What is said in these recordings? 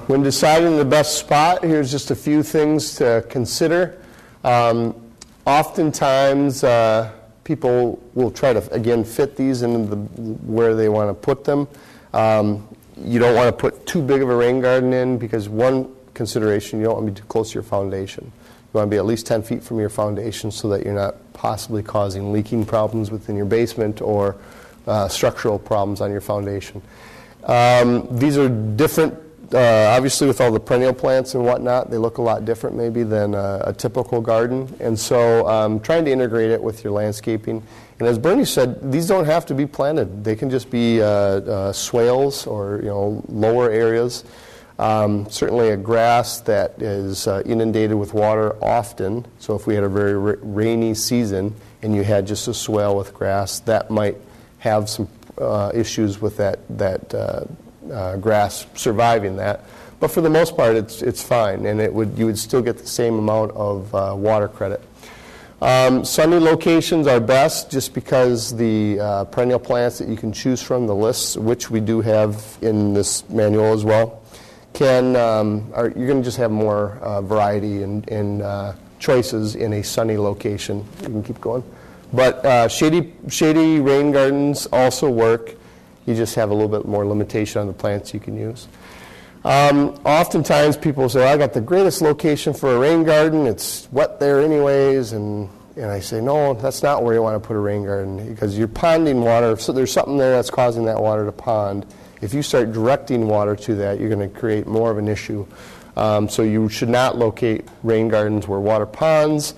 When deciding the best spot, here's just a few things to consider. Oftentimes, people will try to, again, fit these into where they want to put them. You don't want to put too big of a rain garden in because one consideration, you don't want to be too close to your foundation. You want to be at least 10 feet from your foundation so that you're not possibly causing leaking problems within your basement or structural problems on your foundation. These are different. Obviously, with all the perennial plants and whatnot, they look a lot different maybe than a typical garden. And so trying to integrate it with your landscaping. And as Bernie said, these don't have to be planted. They can just be swales or lower areas. Certainly a grass that is inundated with water often. So if we had a very rainy season and you had just a swale with grass, that might have some issues with that grass surviving that, but for the most part, it's fine, and you would still get the same amount of water credit. Sunny locations are best, just because the perennial plants that you can choose from, the lists, which we do have in this manual as well, you're going to just have more variety and choices in a sunny location. You can keep going, but shady rain gardens also work. You just have a little bit more limitation on the plants you can use. Oftentimes people say, I got the greatest location for a rain garden. It's wet there anyways. And I say, no, that's not where you want to put a rain garden, because you're ponding water. So there's something there that's causing that water to pond. If you start directing water to that, you're going to create more of an issue. So you should not locate rain gardens where water ponds.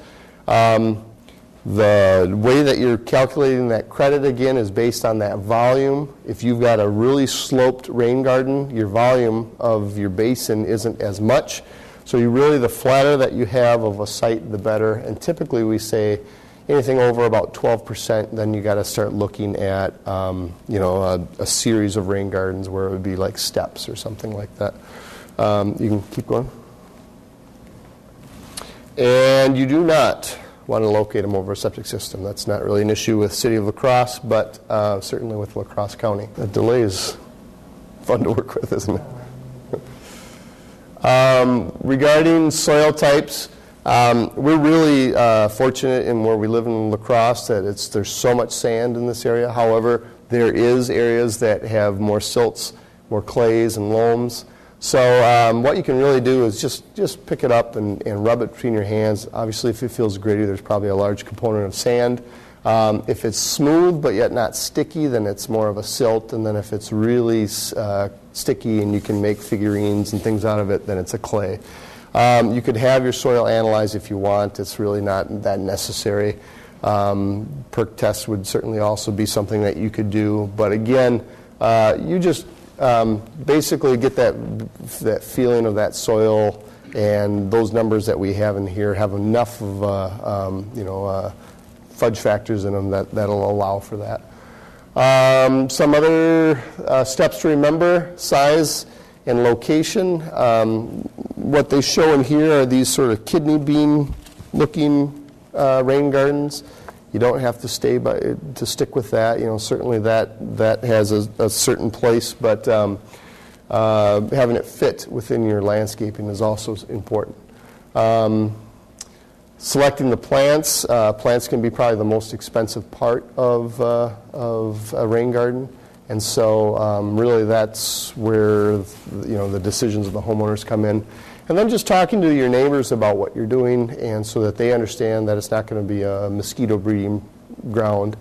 The way that you're calculating that credit, again, is based on that volume. If you've got a really sloped rain garden, your volume of your basin isn't as much. So the flatter that you have of a site, the better. And typically we say anything over about 12%, then you got to start looking at a series of rain gardens where it would be like steps or something like that. You can keep going. And you do not want to locate them over a septic system. That's not really an issue with City of La Crosse, but certainly with La Crosse County. The delay is fun to work with, isn't it? Regarding soil types, we're really fortunate in where we live in La Crosse that there's so much sand in this area. However, there is areas that have more silts, more clays and loams. So what you can really do is just pick it up and rub it between your hands. Obviously, if it feels gritty, there's probably a large component of sand. If it's smooth but yet not sticky, then it's more of a silt. And then if it's really sticky and you can make figurines and things out of it, then it's a clay. You could have your soil analyzed if you want. It's really not that necessary. Perk tests would certainly also be something that you could do. But again, you just basically get that feeling of that soil, and those numbers that we have in here have enough of fudge factors in them that'll allow for that. Some other steps to remember: size and location. What they show in here are these sort of kidney bean looking rain gardens. You don't have to stick with that. Certainly that has a certain place, but having it fit within your landscaping is also important. Selecting the plants. Plants can be probably the most expensive part of a rain garden, and so really that's where the decisions of the homeowners come in. And then just talking to your neighbors about what you're doing, and so that they understand that it's not going to be a mosquito breeding ground.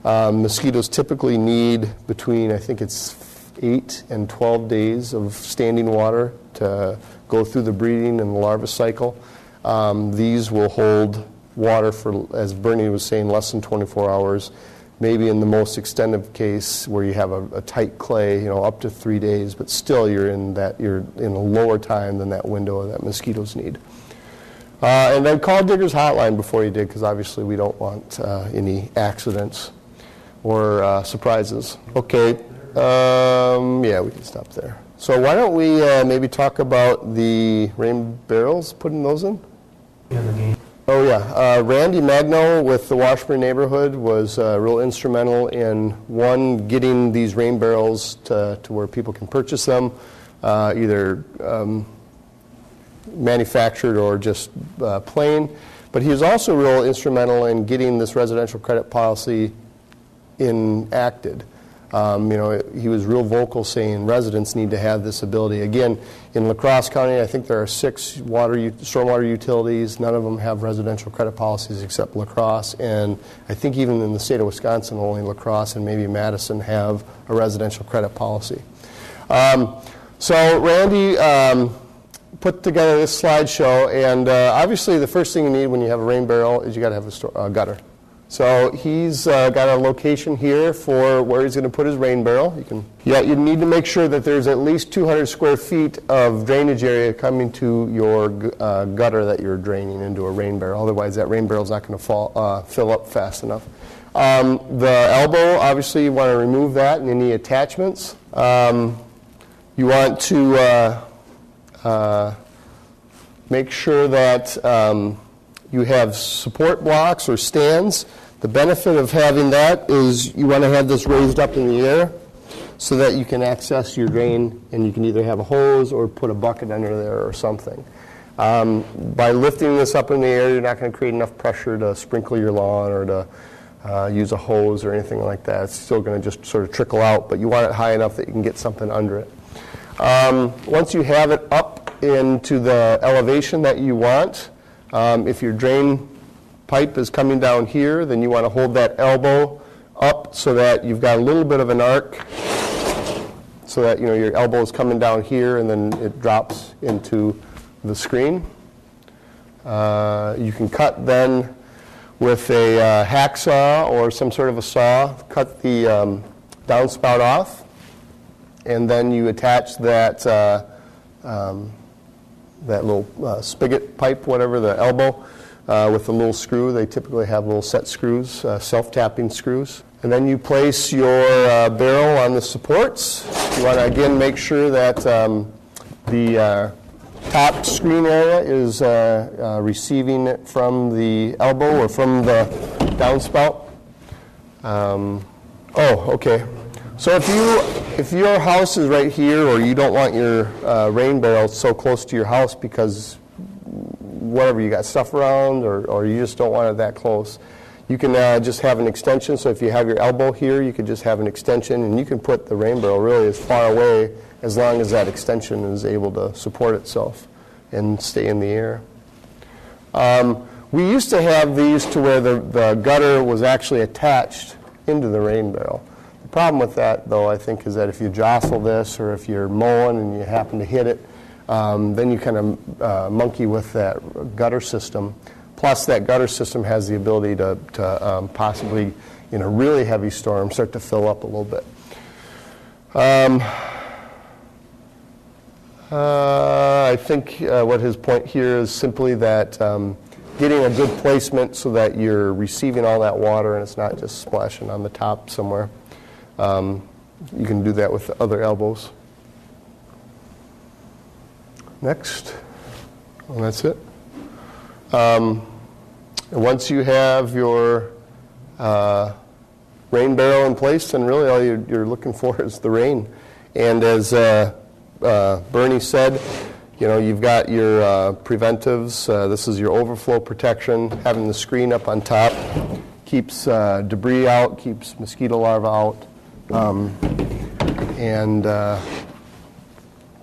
Mosquitoes typically need between, I think it's 8 and 12 days of standing water to go through the breeding and the larva cycle. These will hold water for, as Bernie was saying, less than 24 hours. Maybe in the most extended case where you have a tight clay, up to 3 days, but still you're in a lower time than that window that mosquitoes need. And then call Digger's Hotline before you dig, because obviously we don't want any accidents or surprises. Okay, yeah, we can stop there. So why don't we maybe talk about the rain barrels, putting those in? Oh yeah, Randy Magno with the Washburn neighborhood was real instrumental in, one, getting these rain barrels to where people can purchase them. either manufactured or just plain. But he was also real instrumental in getting this residential credit policy enacted. He was real vocal saying residents need to have this ability. Again, in La Crosse County, I think there are 6 stormwater utilities. None of them have residential credit policies except La Crosse. And I think even in the state of Wisconsin, only La Crosse and maybe Madison have a residential credit policy. So Randy put together this slideshow, and obviously the first thing you need when you have a rain barrel is you got to have a gutter. So he's got a location here for where he's going to put his rain barrel. You need to make sure that there's at least 200 square feet of drainage area coming to your gutter that you're draining into a rain barrel. Otherwise, that rain barrel is not going to fill up fast enough. The elbow, obviously, you want to remove that and any attachments. You want to make sure that you have support blocks or stands. The benefit of having that is you want to have this raised up in the air so that you can access your drain, and you can either have a hose or put a bucket under there or something. By lifting this up in the air, you're not going to create enough pressure to sprinkle your lawn or to use a hose or anything like that. It's still going to just sort of trickle out, but you want it high enough that you can get something under it. Once you have it up into the elevation that you want, if your drain pipe is coming down here, then you want to hold that elbow up so that you've got a little bit of an arc, so that your elbow is coming down here and then it drops into the screen. You can cut then with a hacksaw or some sort of a saw, cut the downspout off, and then you attach that little spigot pipe, whatever, the elbow, with a little screw. They typically have little set screws, self-tapping screws. And then you place your barrel on the supports. You want to, again, make sure that the top screen area is receiving it from the elbow or from the downspout. Okay. So if your house is right here, or you don't want your rain barrel so close to your house because whatever, you got stuff around, or you just don't want it that close, you can just have an extension. So if you have your elbow here, you could just have an extension, and you can put the rain barrel really as far away as long as that extension is able to support itself and stay in the air. We used to have these to where the gutter was actually attached into the rain barrel. The problem with that, though, I think, is that if you jostle this, or if you're mowing and you happen to hit it, then you kind of monkey with that gutter system. Plus, that gutter system has the ability to possibly, in a really heavy storm, start to fill up a little bit. I think what his point here is simply that getting a good placement so that you're receiving all that water and it's not just splashing on the top somewhere. You can do that with the other elbows. Next. And that's it. Once you have your rain barrel in place, then really all you're looking for is the rain. And as Bernie said, you've got your preventives. This is your overflow protection. Having the screen up on top keeps debris out, keeps mosquito larvae out.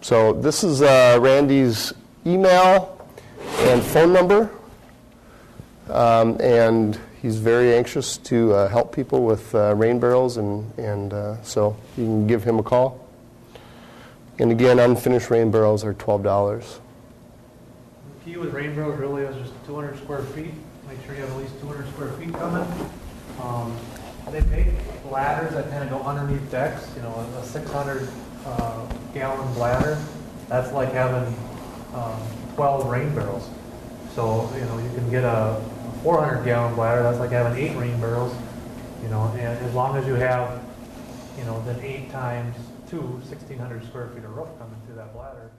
So this is Randy's email and phone number. And he's very anxious to help people with rain barrels, and so you can give him a call. And again, unfinished rain barrels are $12. The key with rain barrels really is just 200 square feet. Make sure you have at least 200 square feet coming. They make bladders that kind of go underneath decks. A 600 gallon bladder, that's like having 12 rain barrels. So you can get a 400 gallon bladder, that's like having 8 rain barrels. And as long as you have then 8 times 2, 1,600 square feet of roof coming through that bladder.